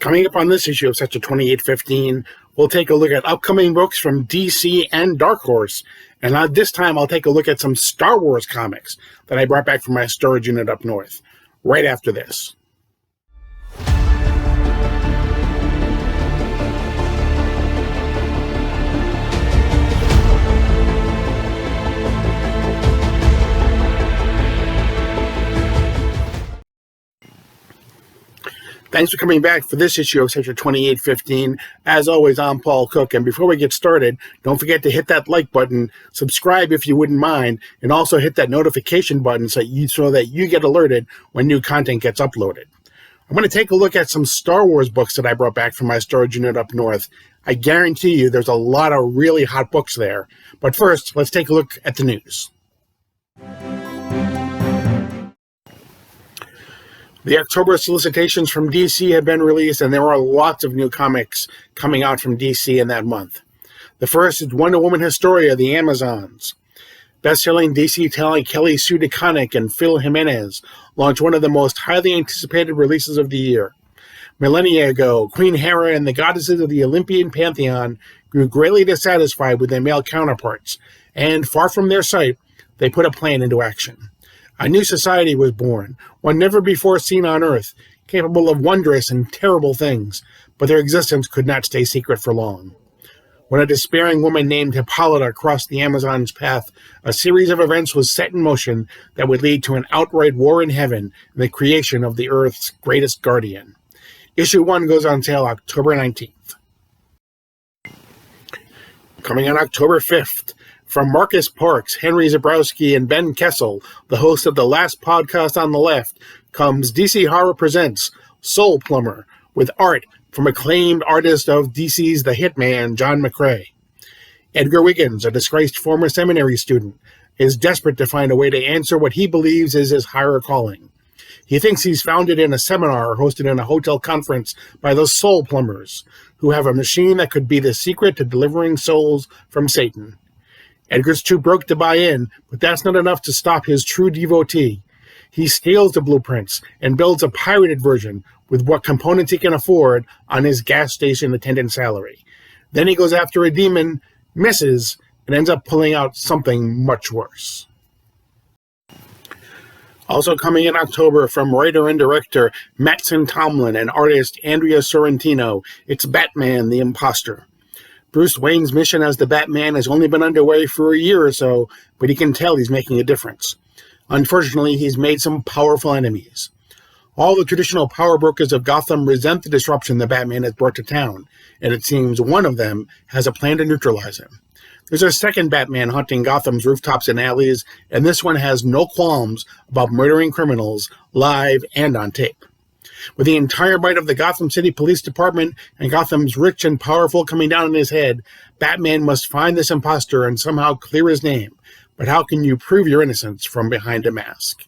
Coming up on this issue of Sector 2815, we'll take a look at upcoming books from DC and Dark Horse. And this time I'll take a look at some Star Wars comics that I brought back from my storage unit up north, right after this. Thanks for coming back for this issue of Sector 2815. As always, I'm Paul Cook, and before we get started, don't forget to hit that like button, subscribe if you wouldn't mind, and also hit that notification button so that you get alerted when new content gets uploaded. I'm going to take a look at some Star Wars books that I brought back from my storage unit up north. I guarantee you there's a lot of really hot books there. But first, let's take a look at the news. The October solicitations from DC have been released, and there are lots of new comics coming out from DC in that month. The first is Wonder Woman Historia, The Amazons. Best-selling DC talent Kelly Sue DeConnick and Phil Jimenez launched one of the most highly anticipated releases of the year. Millennia ago, Queen Hera and the goddesses of the Olympian pantheon grew greatly dissatisfied with their male counterparts, and, far from their sight, they put a plan into action. A new society was born, one never before seen on Earth, capable of wondrous and terrible things, but their existence could not stay secret for long. When a despairing woman named Hippolyta crossed the Amazon's path, a series of events was set in motion that would lead to an outright war in heaven and the creation of the Earth's greatest guardian. Issue 1 goes on sale October 19th. Coming on October 5th, from Marcus Parks, Henry Zabrowski, and Ben Kessel, the host of The Last Podcast on the Left, comes DC Horror Presents Soul Plumber, with art from acclaimed artist of DC's The Hitman, John McCrae. Edgar Wiggins, a disgraced former seminary student, is desperate to find a way to answer what he believes is his higher calling. He thinks he's found it in a seminar hosted in a hotel conference by the Soul Plumbers, who have a machine that could be the secret to delivering souls from Satan. Edgar's too broke to buy in, but that's not enough to stop his true devotee. He steals the blueprints and builds a pirated version with what components he can afford on his gas station attendant salary. Then he goes after a demon, misses, and ends up pulling out something much worse. Also coming in October from writer and director Mattson Tomlin and artist Andrea Sorrentino, it's Batman the Imposter. Bruce Wayne's mission as the Batman has only been underway for a year or so, but he can tell he's making a difference. Unfortunately, he's made some powerful enemies. All the traditional power brokers of Gotham resent the disruption the Batman has brought to town, and it seems one of them has a plan to neutralize him. There's a second Batman haunting Gotham's rooftops and alleys, and this one has no qualms about murdering criminals live and on tape. With the entire might of the Gotham City Police Department and Gotham's rich and powerful coming down on his head, Batman must find this imposter and somehow clear his name. But how can you prove your innocence from behind a mask?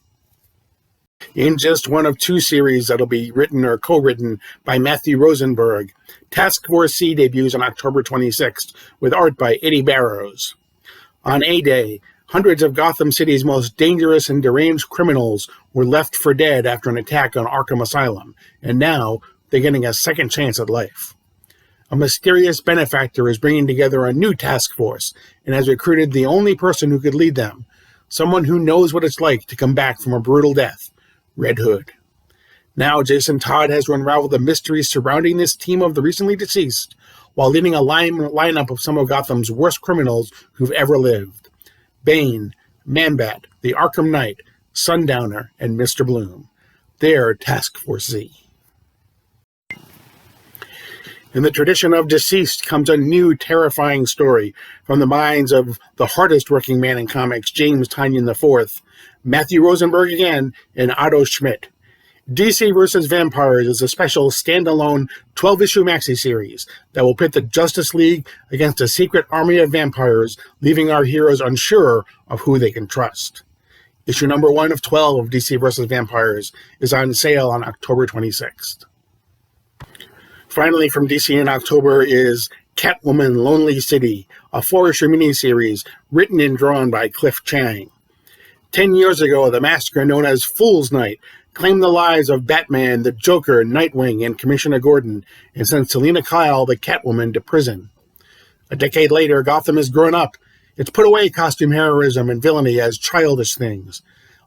In just one of two series that'll be written or co-written by Matthew Rosenberg, Task Force C debuts on October 26th with art by Eddie Barrows. On A-Day, hundreds of Gotham City's most dangerous and deranged criminals were left for dead after an attack on Arkham Asylum, and now they're getting a second chance at life. A mysterious benefactor is bringing together a new task force and has recruited the only person who could lead them, someone who knows what it's like to come back from a brutal death, Red Hood. Now Jason Todd has to unravel the mysteries surrounding this team of the recently deceased, while leading a lineup of some of Gotham's worst criminals who've ever lived. Bane, Man-Bat, the Arkham Knight, Sundowner, and Mr. Bloom. They're Task Force Z. In the tradition of Deceased comes a new terrifying story from the minds of the hardest working man in comics, James Tynion IV, Matthew Rosenberg again, and Otto Schmidt. DC vs. Vampires is a special standalone 12-issue maxi-series that will pit the Justice League against a secret army of vampires, leaving our heroes unsure of who they can trust. Issue number 1 of 12 of DC vs. Vampires is on sale on October 26th. Finally, from DC in October is Catwoman Lonely City, a 4-issue miniseries written and drawn by Cliff Chiang. 10 years ago, the massacre known as Fool's Night claim the lives of Batman, the Joker, Nightwing, and Commissioner Gordon, and send Selina Kyle, the Catwoman, to prison. A decade later, Gotham has grown up. It's put away costume heroism and villainy as childish things.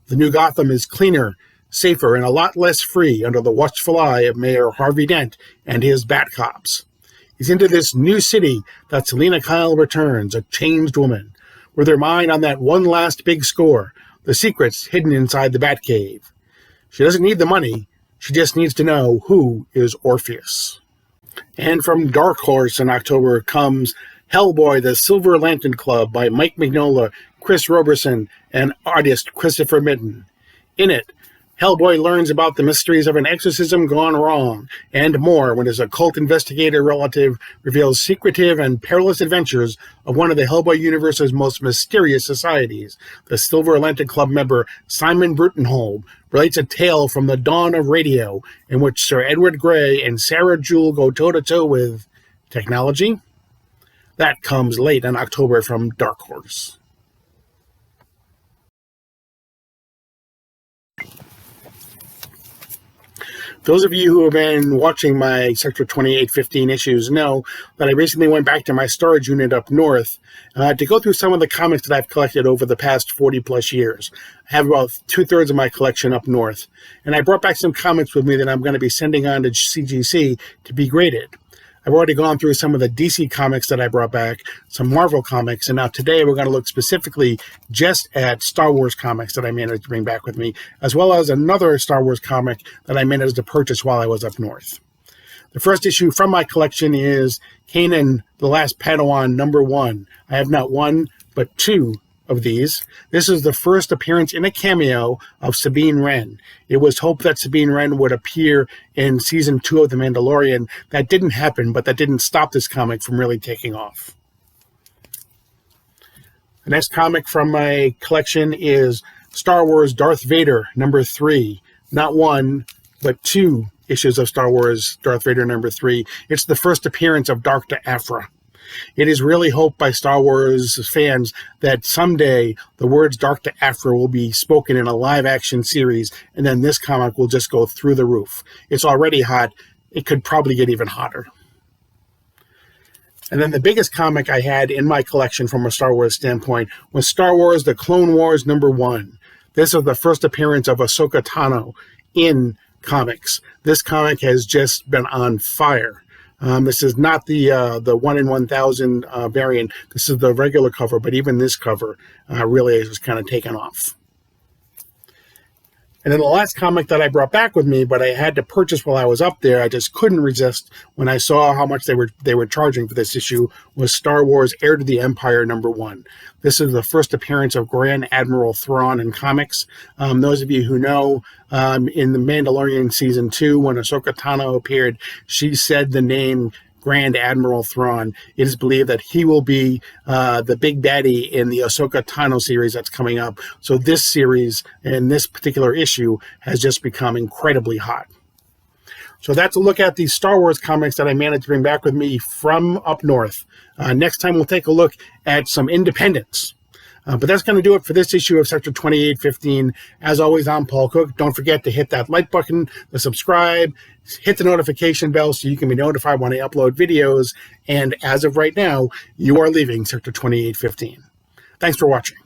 The new Gotham is cleaner, safer, and a lot less free under the watchful eye of Mayor Harvey Dent and his Bat Cops. It's into this new city that Selina Kyle returns, a changed woman, with her mind on that one last big score, the secrets hidden inside the Batcave. She doesn't need the money, she just needs to know who is Orpheus. And from Dark Horse in October comes Hellboy, the Silver Lantern Club by Mike Mignola, Chris Roberson, and artist Christopher Mitten. In it, Hellboy learns about the mysteries of an exorcism gone wrong, and more when his occult investigator relative reveals secretive and perilous adventures of one of the Hellboy universe's most mysterious societies. The Silver Lantern Club member Simon Brutenholm relates a tale from the dawn of radio in which Sir Edward Grey and Sarah Jewell go toe-to-toe with technology. That comes late in October from Dark Horse. Those of you who have been watching my Sector 2815 issues know that I recently went back to my storage unit up north to go through some of the comics that I've collected over the past 40 plus years. I have about 2/3 of my collection up north, and I brought back some comics with me that I'm going to be sending on to CGC to be graded. I've already gone through some of the DC comics that I brought back, some Marvel comics, and now today we're going to look specifically just at Star Wars comics that I managed to bring back with me, as well as another Star Wars comic that I managed to purchase while I was up north. The first issue from my collection is Kanan, the Last Padawan, #1. I have not one, but two of these. This is the first appearance in a cameo of Sabine Wren. It was hoped that Sabine Wren would appear in Season 2 of The Mandalorian. That didn't happen, but that didn't stop this comic from really taking off. The next comic from my collection is Star Wars Darth Vader, #3. Not one, but two issues of Star Wars Darth Vader #3. It's the first appearance of Dr. Aphra. It is really hoped by Star Wars fans that someday the words Dr. Aphra will be spoken in a live-action series, and then this comic will just go through the roof. It's already hot. It could probably get even hotter. And then the biggest comic I had in my collection from a Star Wars standpoint was Star Wars The Clone Wars #1. This is the first appearance of Ahsoka Tano in comics. This comic has just been on fire. This is not the 1 in 1,000 variant. This is the regular cover, but even this cover really is kind of taken off. And then the last comic that I brought back with me, but I had to purchase while I was up there, I just couldn't resist when I saw how much they were charging for this issue, was Star Wars Heir to the Empire #1. This is the first appearance of Grand Admiral Thrawn in comics. Those of you who know, in The Mandalorian Season 2, when Ahsoka Tano appeared, she said the name Grand Admiral Thrawn. It is believed that he will be the big baddie in the Ahsoka Tano series that's coming up. So this series and this particular issue has just become incredibly hot. So that's a look at the Star Wars comics that I managed to bring back with me from up north. Next time we'll take a look at some independents. But that's going to do it for this issue of Sector 2815. As always, I'm Paul Cook. Don't forget to hit that like button, the subscribe, hit the notification bell so you can be notified when I upload videos. And as of right now, you are leaving Sector 2815. Thanks for watching.